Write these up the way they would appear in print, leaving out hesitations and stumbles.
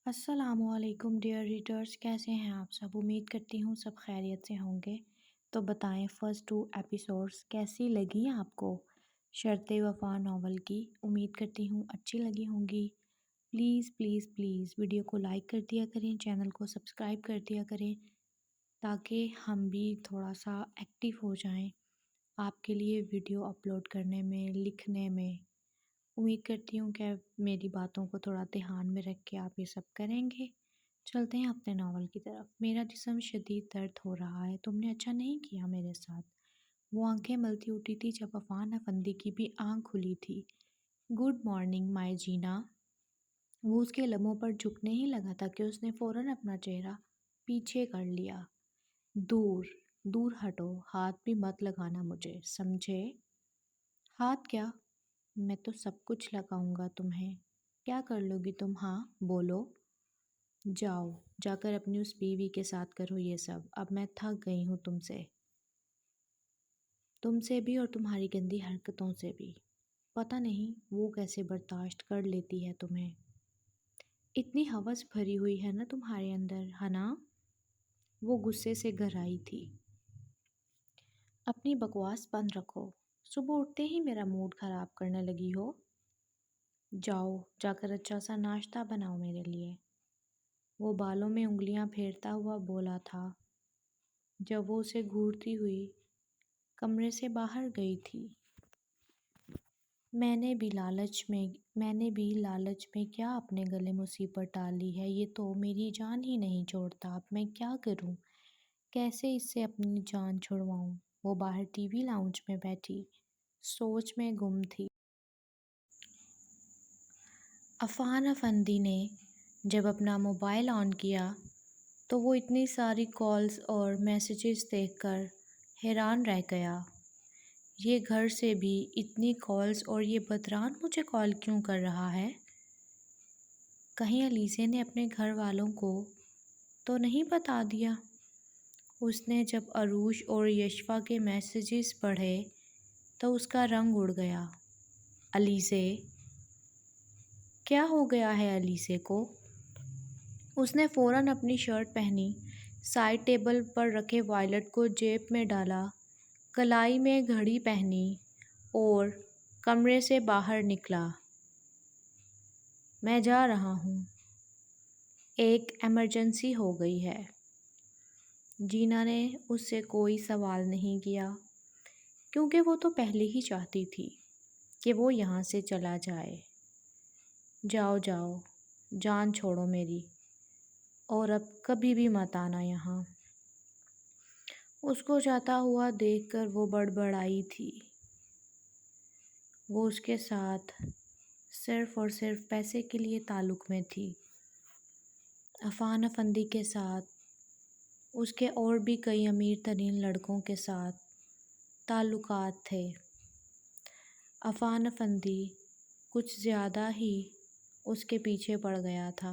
السلام علیکم dear readers, کیسے ہیں آپ سب؟ امید کرتی ہوں سب خیریت سے ہوں گے۔ تو بتائیں فرسٹ 2 ایپیسوڈز کیسی لگی آپ کو؟ شرط وفا ناول کی امید کرتی ہوں اچھی لگی ہوں گی۔ پلیز پلیز پلیز ویڈیو کو لائک کر دیا کریں، چینل کو سبسکرائب کر دیا کریں تاکہ ہم بھی تھوڑا سا ایکٹیو ہو جائیں آپ کے لیے ویڈیو اپلوڈ کرنے میں، لکھنے میں۔ امید کرتی ہوں کہ میری باتوں کو تھوڑا دھیان میں رکھ کے آپ یہ سب کریں گے۔ چلتے ہیں اپنے ناول کی طرف۔ میرا جسم شدید درد ہو رہا ہے، تم نے اچھا نہیں کیا میرے ساتھ۔ وہ آنکھیں ملتی اٹھی تھی جب عفان افندی کی بھی آنکھ کھلی تھی۔ گڈ مارننگ مائی جینا۔ وہ اس کے لبوں پر جھکنے ہی لگا تھا کہ اس نے فوراً اپنا چہرہ پیچھے کر لیا۔ دور دور ہٹو، ہاتھ بھی مت لگانا مجھے، سمجھے؟ ہاتھ کیا؟ میں تو سب کچھ لگاؤں گا تمہیں۔ کیا کر لو گی تم؟ ہاں بولو۔ جاؤ جا کر اپنی اس بیوی کے ساتھ کرو یہ سب۔ اب میں تھک گئی ہوں تم سے بھی اور تمہاری گندی حرکتوں سے بھی۔ پتہ نہیں وہ کیسے برداشت کر لیتی ہے تمہیں۔ اتنی ہوس بھری ہوئی ہے نا تمہارے اندر، ہے نا؟ وہ غصے سے گھرائی تھی۔ اپنی بکواس بند رکھو، صبح اٹھتے ہی میرا موڈ خراب کرنے لگی ہو۔ جاؤ جا کر اچھا سا ناشتہ بناؤ میرے لیے۔ وہ بالوں میں انگلیاں پھیرتا ہوا بولا تھا جب وہ اسے گھورتی ہوئی کمرے سے باہر گئی تھی۔ میں نے بھی لالچ میں کیا اپنے گلے مصیبت ڈالی ہے، یہ تو میری جان ہی نہیں چھوڑتا۔ اب میں کیا کروں؟ کیسے اس سے اپنی جان چھڑواؤں؟ وہ باہر ٹی وی لاؤنج میں بیٹھی سوچ میں گم تھی۔ عفان افندی نے جب اپنا موبائل آن کیا تو وہ اتنی ساری کالز اور میسیجز دیکھ کر حیران رہ گیا۔ یہ گھر سے بھی اتنی کالز اور یہ بدران مجھے کال کیوں کر رہا ہے؟ کہیں علیزے نے اپنے گھر والوں کو تو نہیں بتا دیا؟ اس نے جب عروج اور یشفا کے میسیجز پڑھے تو اس کا رنگ اڑ گیا۔ علیزے؟ کیا ہو گیا ہے علیزے کو؟ اس نے فوراً اپنی شرٹ پہنی، سائڈ ٹیبل پر رکھے وائلٹ کو جیب میں ڈالا، کلائی میں گھڑی پہنی اور کمرے سے باہر نکلا۔ میں جا رہا ہوں، ایک ایمرجنسی ہو گئی ہے۔ جینا نے اس سے کوئی سوال نہیں کیا کیونکہ وہ تو پہلے ہی چاہتی تھی کہ وہ یہاں سے چلا جائے۔ جاؤ جاؤ، جان چھوڑو میری، اور اب کبھی بھی مت آنا یہاں۔ اس کو جاتا ہوا دیکھ کر وہ بڑبڑائی تھی۔ وہ اس کے ساتھ صرف اور صرف پیسے کے لیے تعلق میں تھی۔ عفان افندی کے ساتھ اس کے اور بھی کئی امیر ترین لڑکوں کے ساتھ تعلقات تھے۔ عفان افندی کچھ زیادہ ہی اس کے پیچھے پڑ گیا تھا۔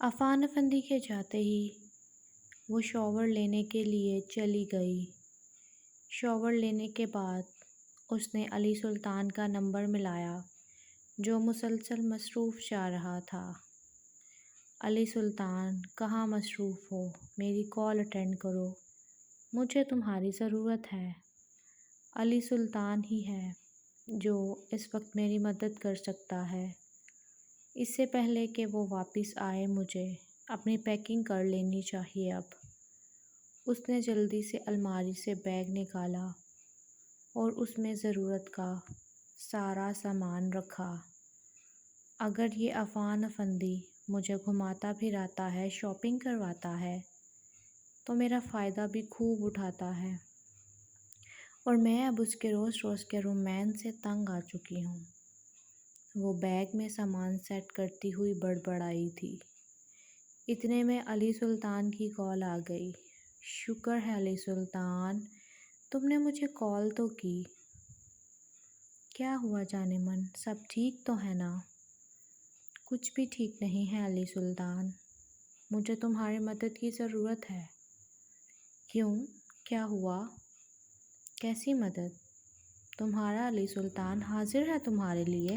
عفان افندی کے جاتے ہی وہ شاور لینے کے لیے چلی گئی۔ شاور لینے کے بعد اس نے علی سلطان کا نمبر ملایا جو مسلسل مصروف جا رہا تھا۔ علی سلطان، کہاں مصروف ہو؟ میری کال اٹینڈ کرو، مجھے تمہاری ضرورت ہے۔ علی سلطان ہی ہے جو اس وقت میری مدد کر سکتا ہے۔ اس سے پہلے کہ وہ واپس آئے مجھے اپنی پیکنگ کر لینی چاہیے اب۔ اس نے جلدی سے الماری سے بیگ نکالا اور اس میں ضرورت کا سارا سامان رکھا۔ اگر یہ عفان افندی مجھے گھماتا پھراتا ہے، شاپنگ کرواتا ہے تو میرا فائدہ بھی خوب اٹھاتا ہے، اور میں اب اس کے روز روز کے رومانس سے تنگ آ چکی ہوں۔ وہ بیگ میں سامان سیٹ کرتی ہوئی بڑبڑائی تھی۔ اتنے میں علی سلطان کی کال آ گئی۔ شکر ہے علی سلطان، تم نے مجھے کال تو کی۔ کیا ہوا جانے من، سب ٹھیک تو ہے نا؟ کچھ بھی ٹھیک نہیں ہے علی سلطان، مجھے تمہاری مدد کی ضرورت ہے۔ کیوں؟ کیا ہوا؟ کیسی مدد؟ تمہارا علی سلطان حاضر ہے تمہارے لیے۔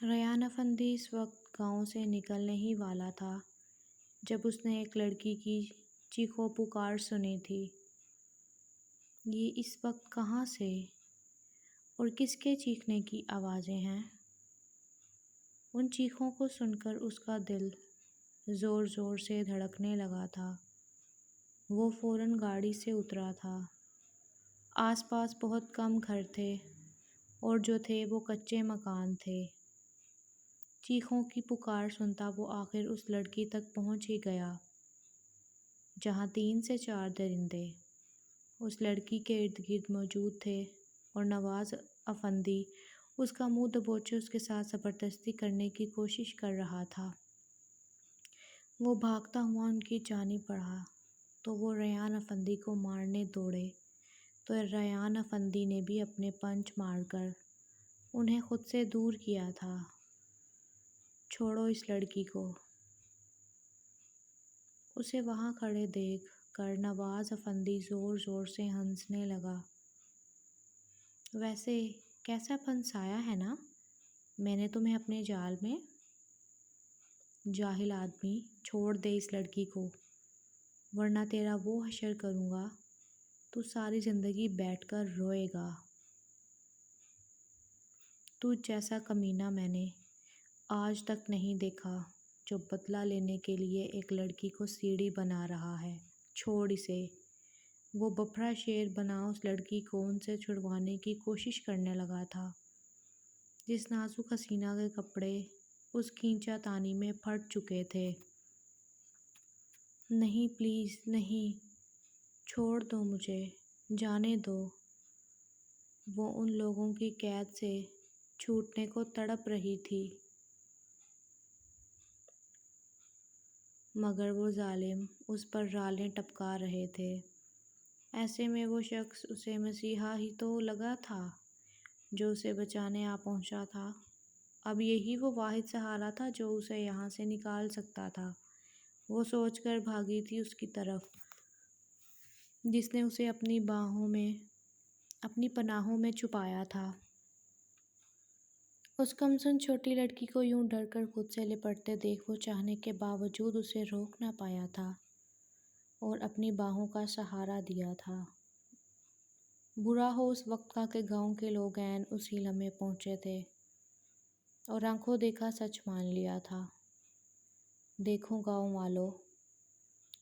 ریان افندی اس وقت گاؤں سے نکلنے ہی والا تھا جب اس نے ایک لڑکی کی چیخو پکار سنی تھی۔ یہ اس وقت کہاں سے اور کس کے چیخنے کی آوازیں ہیں؟ ان چیخوں کو سن کر اس کا دل زور زور سے دھڑکنے لگا تھا۔ وہ فوراً گاڑی سے اترا تھا۔ آس پاس بہت کم گھر تھے اور جو تھے وہ کچے مکان تھے۔ چیخوں کی پکار سنتا وہ آخر اس لڑکی تک پہنچ ہی گیا جہاں 3 سے 4 درندے اس لڑکی کے ارد گرد موجود تھے اور نواز افندی اس کا منہ دبوچے اس کے ساتھ زبردستی کرنے کی کوشش کر رہا تھا۔ وہ بھاگتا ہوا ان کی جانب بڑھا تو وہ ریان افندی کو مارنے دوڑے تو ریان افندی نے بھی اپنے پنچ مار کر انہیں خود سے دور کیا تھا۔ چھوڑو اس لڑکی کو۔ اسے وہاں کھڑے دیکھ کر نواز افندی زور زور سے ہنسنے لگا۔ ویسے کیسا پھنسایا ہے نا میں نے تمہیں اپنے جال میں؟ جاہل آدمی، چھوڑ دے اس لڑکی کو ورنہ تیرا وہ حشر کروں گا تو ساری زندگی بیٹھ کر روئے گا۔ تجھ جیسا کمینہ میں نے آج تک نہیں دیکھا جو بدلہ لینے کے لیے ایک لڑکی کو سیڑھی بنا رہا ہے۔ چھوڑ اسے۔ وہ بپھرا شیر بنا اس لڑکی کو ان سے چھڑوانے کی کوشش کرنے لگا تھا جس نازک حسینہ کے کپڑے اس کھینچا تانی میں پھٹ چکے تھے۔ نہیں پلیز نہیں، چھوڑ دو مجھے، جانے دو۔ وہ ان لوگوں کی قید سے چھوٹنے کو تڑپ رہی تھی مگر وہ ظالم اس پر رالیں ٹپکا رہے تھے۔ ایسے میں وہ شخص اسے مسیحا ہی تو لگا تھا جو اسے بچانے آ پہنچا تھا۔ اب یہی وہ واحد سہارا تھا جو اسے یہاں سے نکال سکتا تھا۔ وہ سوچ کر بھاگی تھی اس کی طرف جس نے اسے اپنی باہوں میں اپنی پناہوں میں چھپایا تھا۔ اس کمسن چھوٹی لڑکی کو یوں ڈر کر خود سے لپٹتے دیکھ وہ چاہنے کے باوجود اسے روک نہ پایا تھا اور اپنی باہوں کا سہارا دیا تھا۔ برا ہو اس وقت کا کہ گاؤں کے لوگ عین اسی لمحے پہنچے تھے اور آنکھوں دیکھا سچ مان لیا تھا۔ دیکھو گاؤں والو،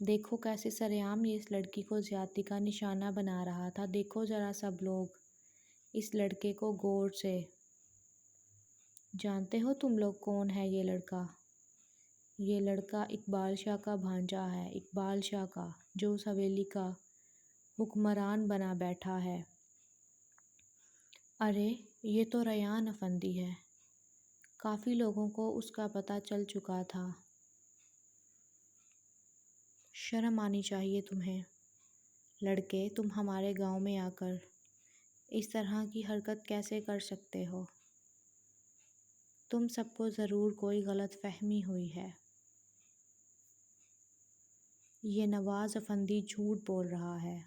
دیکھو کیسے سرعام یہ اس لڑکی کو زیادتی کا نشانہ بنا رہا تھا۔ دیکھو ذرا سب لوگ اس لڑکے کو غور سے۔ جانتے ہو تم لوگ کون ہے یہ لڑکا؟ یہ لڑکا اقبال شاہ کا بھانجا ہے، اقبال شاہ کا جو اس حویلی کا حکمران بنا بیٹھا ہے۔ ارے یہ تو ریان افندی ہے۔ کافی لوگوں کو اس کا پتہ چل چکا تھا۔ شرم آنی چاہیے تمہیں لڑکے، تم ہمارے گاؤں میں آ کر اس طرح کی حرکت کیسے کر سکتے ہو؟ تم سب کو ضرور کوئی غلط فہمی ہوئی ہے۔ یہ نواز افندی جھوٹ بول رہا ہے۔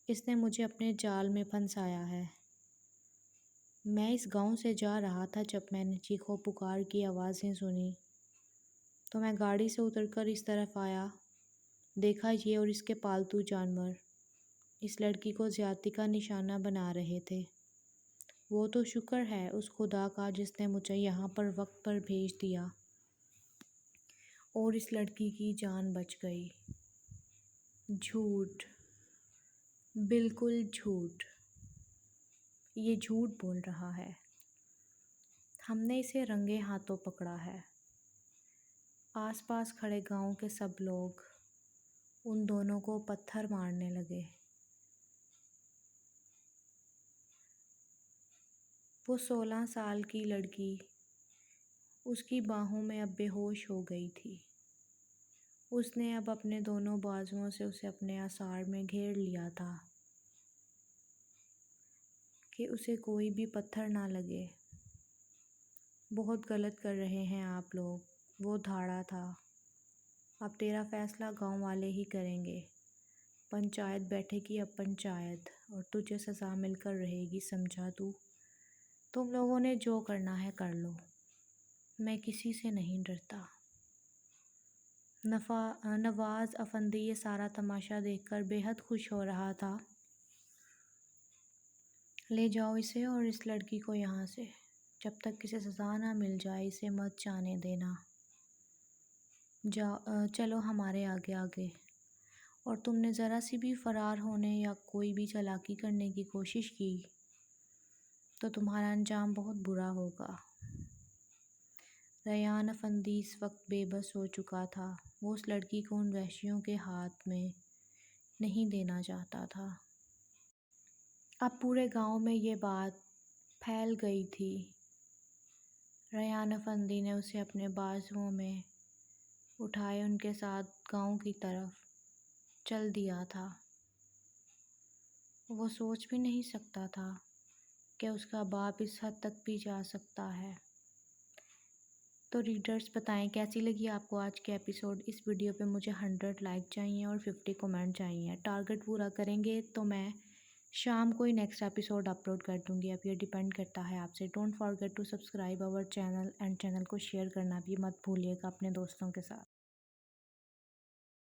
اس نے مجھے اپنے جال میں پھنسایا ہے۔ میں اس گاؤں سے جا رہا تھا جب میں نے چیخو پکار کی آوازیں سنی تو میں گاڑی سے اتر کر اس طرف آیا۔ دیکھا یہ اور اس کے پالتو جانور اس لڑکی کو زیادتی کا نشانہ بنا رہے تھے۔ وہ تو شکر ہے اس خدا کا جس نے مجھے یہاں پر وقت پر بھیج دیا اور اس لڑکی کی جان بچ گئی۔ جھوٹ، بالکل جھوٹ۔ یہ جھوٹ بول رہا ہے۔ ہم نے اسے رنگے ہاتھوں پکڑا ہے۔ آس پاس کھڑے گاؤں کے سب لوگ ان دونوں کو پتھر مارنے لگے۔ وہ 16 سال کی لڑکی اس کی باہوں میں اب بے ہوش ہو گئی تھی۔ اس نے اب اپنے دونوں بازوؤں سے اسے اپنے اعصار میں گھیر لیا تھا کہ اسے کوئی بھی پتھر نہ لگے۔ بہت غلط کر رہے ہیں آپ لوگ، وہ دھاڑا تھا۔ اب تیرا فیصلہ گاؤں والے ہی کریں گے۔ پنچایت بیٹھے گی اب پنچایت اور تجھے سزا مل کر رہے گی، سمجھا تو؟ تم لوگوں نے جو کرنا ہے کر لو۔ میں کسی سے نہیں ڈرتا۔ نواز افندی یہ سارا تماشا دیکھ کر بے حد خوش ہو رہا تھا۔ لے جاؤ اسے اور اس لڑکی کو یہاں سے، جب تک اسے سزا نہ مل جائے اسے مت جانے دینا۔ چلو ہمارے آگے آگے، اور تم نے ذرا سی بھی فرار ہونے یا کوئی بھی چالاکی کرنے کی کوشش کی تو تمہارا انجام بہت برا ہوگا۔ ریان افندی اس وقت بے بس ہو چکا تھا۔ وہ اس لڑکی کو ان وحشیوں کے ہاتھ میں نہیں دینا چاہتا تھا۔ اب پورے گاؤں میں یہ بات پھیل گئی تھی۔ ریان افندی نے اسے اپنے بازوؤں میں اٹھائے ان کے ساتھ گاؤں کی طرف چل دیا تھا۔ وہ سوچ بھی نہیں سکتا تھا کہ اس کا باپ اس حد تک بھی جا سکتا ہے۔ تو ریڈرز بتائیں کیسی لگی آپ کو آج کے ایپیسوڈ۔ اس ویڈیو پہ مجھے 100 لائک چاہیے اور 50 کمنٹ چاہیے۔ ٹارگٹ پورا کریں گے تو میں شام کو ہی نیکسٹ ایپیسوڈ اپلوڈ کر دوں گی۔ اب یہ ڈیپینڈ کرتا ہے آپ سے۔ Don't forget to subscribe our channel and channel کو شیئر کرنا بھی مت بھولیے گا اپنے دوستوں کے ساتھ۔